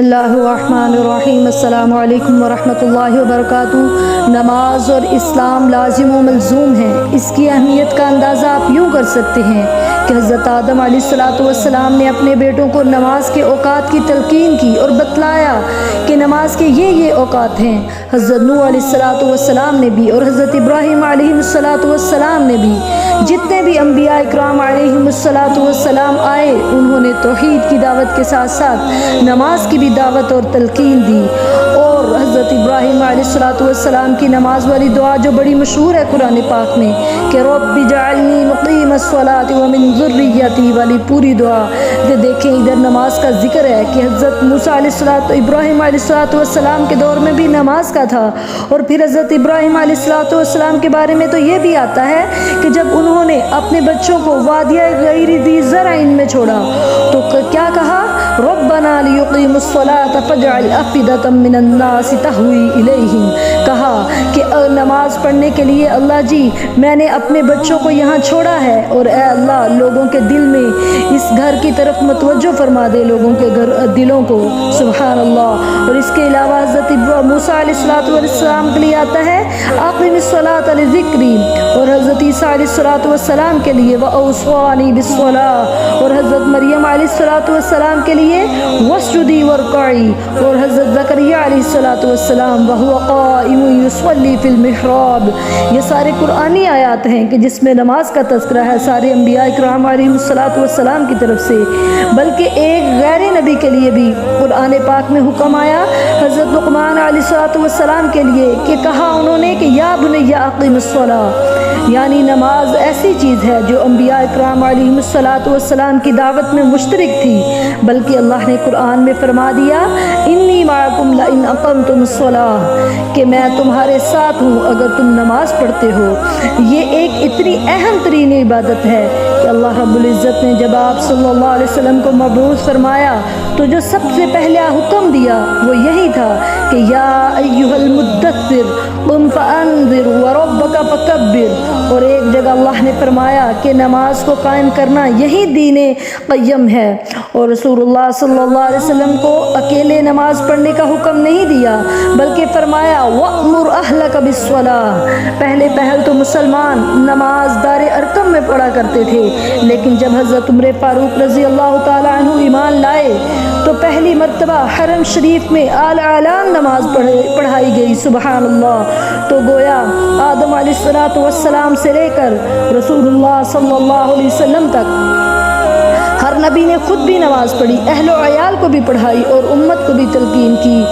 اللہ الرحمن الرحیم۔ السلام علیکم ورحمۃ اللہ وبرکاتہ۔ نماز اور اسلام لازم و ملزوم ہیں۔ اس کی اہمیت کا اندازہ آپ یوں کر سکتے ہیں کہ حضرت آدم علیہ السلام نے اپنے بیٹوں کو نماز کے اوقات کی تلقین کی اور بتلایا کہ نماز کے یہ اوقات ہیں۔ حضرت نوح علیہ السلام نے بھی اور حضرت ابراہیم علیہ السلام نے بھی، جتنے بھی انبیاء اکرام علیہ السلام آئے، انہوں نے توحید کی دعوت کے ساتھ ساتھ نماز کی بھی دعوت اور تلقین دی۔ اور حضرت ابراہیم علیہ السلام کی نماز والی دعا جو بڑی مشہور ہے قرآن پاک میں کہ رب اجعلنی مقیم الصلاۃ ومن ذریتی والی پوری دعا، کہ دیکھیں ادھر نماز کا ذکر ہے کہ حضرت موسیٰ ابراہیم علیہ السلام کے دور میں بھی نماز کا تھا، اور پھر حضرت ابراہیم علیہ السلام کے بارے میں تو یہ بھی آتا ہے کہ جب انہوں نے اپنے بچوں کو وادیہ غیر ذی زرع میں چھوڑا تو کیا کہا؟ ربنا لیقیموا الصلاۃ فاجعل افئدۃ من الناس تہوی الیہم، کہا کہ نماز پڑھنے کے لیے اللہ جی میں نے اپنے بچوں کو یہاں چھوڑا ہے، اور اے اللہ لوگوں کے دل میں اس گھر کی طرف متوجہ فرما دے، لوگوں کے دلوں کو، سبحان اللہ۔ اور اس کے علاوہ حضرت موسیٰ علیہ السلام کے لیے آتا ہے اقم الصلاۃ لذکری، اور حضرت عیسیٰ علیہ السلام کے لیے واوصانی بالصلاۃ، اور حضرت مریم علیہ السلام کے لیے واسجدی وارکعی، اور حضرت زکریا علیہ السلام وہو قائم یصلی فی المحراب۔ یہ سارے قرآنی آیات ہیں کہ جس میں نماز کا تذکرہ ہے سارے انبیاء اکرام علیہ السلام کی طرف سے، بلکہ ایک غیر نبی کے لیے بھی قرآن پاک میں حکم آیا حضرت لقمان علیہ السلام کے لیے کہ کہا انہوں نے کہ یا بنی اقیم الصلاۃ، یعنی نماز ایسی چیز ہے جو انبیاء اکرام علیہ السلام کی دعوت میں مشترک تھی، بلکہ اللہ نے قرآن میں فرما دیا انی معکم لئن اقمتم الصلاۃ، کہ میں تمہارے ساتھ ہوں اگر تم نماز پڑھتے ہو۔ یہ ایک اتنی اہم ترین عبادت ہے کہ اللہ رب العزت نے جب آپ صلی اللہ علیہ وسلم کو مبعوث فرمایا تو جو سب سے پہلا حکم دیا وہ یہی تھا کہ یا ایھا المدثر قم فانذر وربک فکبر، اور ایک جگہ اللہ نے فرمایا کہ نماز کو قائم کرنا یہی دین قیم ہے، اور رسول اللہ صلی اللہ علیہ وسلم کو اکیلے نماز پڑھنے کا حکم نہیں دیا بلکہ فرمایا وَأْمُرْ أَهْلَكَ بِالصَّلَاةِ، پہلے پہل تو مسلمان نماز دار ارقم میں پڑھا کرتے تھے، لیکن جب حضرت عمر فاروق رضی اللہ تعالیٰ عنہ ایمان لائے تو پہلی مرتبہ حرم شریف میں اعلان نماز پڑھائی گئی، سبحان اللہ۔ تو گویا آدم علیہ السلام سے لے کر رسول اللہ صلی اللہ علیہ وسلم تک ہر نبی نے خود بھی نماز پڑھی، اہل و عیال کو بھی پڑھائی اور امت کو بھی تلقین کی،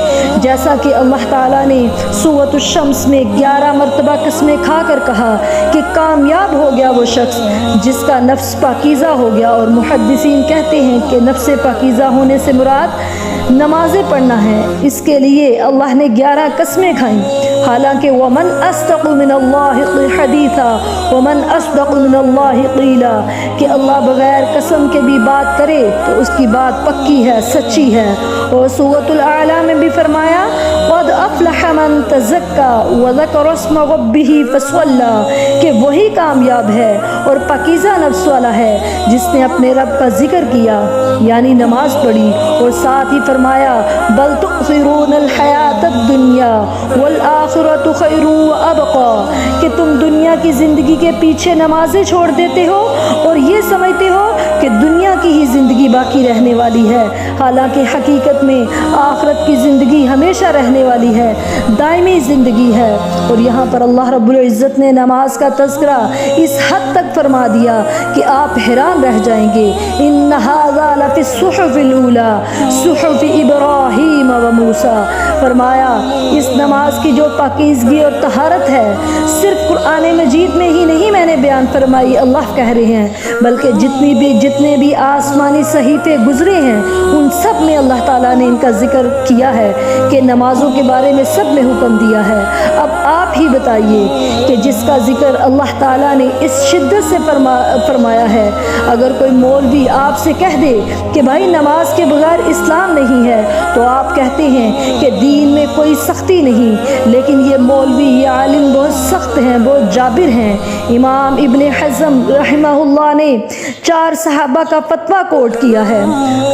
جیسا کہ اللہ تعالیٰ نے سورۃ الشمس میں 11 مرتبہ قسمیں کھا کر کہا کہ کامیاب ہو گیا وہ شخص جس کا نفس پاکیزہ ہو گیا، اور محدثین کہتے ہیں کہ نفس پاکیزہ ہونے سے مراد نمازیں پڑھنا ہے، اس کے لیے اللہ نے 11 قسمیں کھائیں، حالانکہ وَمَنْ أَصْدَقُ مِنَ اللَّهِ حَدِيثًا وَمَنْ أَصْدَقُ مِنَ اللَّهِ قِيلًا، کہ اللہ بغیر قسم کے بھی بات کرے تو اس کی بات پکی ہے، سچی ہے۔ اور سورۃ الاعلیٰ میں بھی فرمایا قَدْ أَفْلَحَ مَنْ تَزَكَّى وَذَكَرَ اسْمَ رَبِّهِ فَصَلَّى، کہ وہی کامیاب ہے اور پاکیزہ نفس والا ہے جس نے اپنے رب کا ذکر کیا، یعنی نماز پڑھی، اور ساتھ ہی فرمایا بل تؤثرون الحیاۃ الدنیا والآخرۃ خیر وابقى، کہ تم دنیا کی زندگی کے پیچھے نمازیں چھوڑ دیتے ہو اور یہ سمجھتے ہو کہ دنیا کی ہی زندگی باقی رہنے والی ہے، حالانکہ حقیقت میں آخرت کی زندگی ہمیشہ رہنے والی ہے، دائمی زندگی ہے۔ اور یہاں پر اللہ رب العزت نے نماز کا تذکرہ اس حد تک فرما دیا کہ آپ حیران رہ جائیں گے، ان ھذا لفی الصحف الاولی صحف ابراہیم و موسیٰ، فرمایا اس نماز کی جو پاکیزگی اور طہارت ہے صرف قرآن مجید میں ہی نہیں میں نے بیان فرمائی، اللہ کہہ رہے ہیں، بلکہ جتنے بھی آسمانی صحیفے گزرے ہیں ان سب میں اللہ تعالیٰ نے ان کا ذکر کیا ہے کہ نمازوں کے بارے میں سب میں حکم دیا ہے۔ اب آپ ہی بتائیے کہ جس کا ذکر اللہ تعالیٰ نے اس شدت سے فرمایا ہے، اگر کوئی مولوی آپ سے کہہ دے کہ بھائی نماز کے بغیر اسلام نہیں ہے تو آپ کہتے ہیں کہ دین میں کوئی سختی نہیں، لیکن یہ مولوی یہ عالم بہت سخت ہیں، بہت جابر ہیں، امام ابن حزم رحمہ اللہ نے 4 صحابہ کا فتویٰ کوٹ کیا ہے۔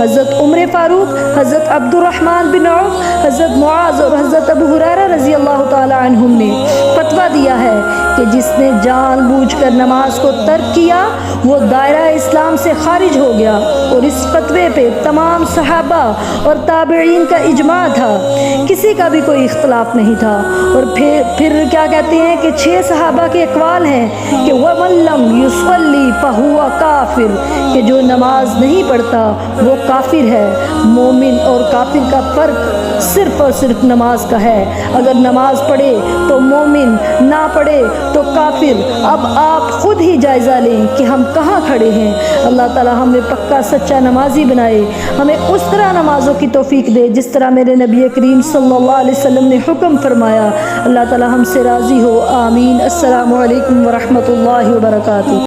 حضرت عمر فاروق، حضرت عبد الرحمن بن عوف، حضرت معاذ اور حضرت ابو ہریرہ رضی اللہ تعالی عنہم نے فتویٰ دیا ہے کہ جس نے جان بوجھ کر نماز کو ترک کیا وہ دائرہ اسلام سے خارج ہو گیا، اور اس فتوے پہ تمام صحابہ اور تابعین کا اجماع تھا، کسی کا بھی کوئی اختلاف نہیں تھا۔ اور پھر کیا کہتے ہیں کہ 6 صحابہ کے اقوال ہیں کہ وَمَن لَّمْ يُصَلِّ فَهُوَ کافر، کہ جو نماز نہیں پڑھتا وہ کافر ہے۔ مومن اور کافر کا فرق صرف اور صرف نماز کا ہے، اگر نماز پڑھے تو مومن، نہ پڑھے تو کافر۔ اب آپ خود ہی جائزہ لیں کہ ہم کہاں کھڑے ہیں۔ اللہ تعالی ہمیں پکا سچا نمازی بنائے، ہمیں اس طرح نمازوں کی توفیق دے جس طرح میرے نبی کریم صلی اللہ علیہ وسلم نے حکم فرمایا۔ اللہ تعالی ہم سے راضی ہو، آمین۔ السلام علیکم ورحمۃ اللہ وبرکاتہ۔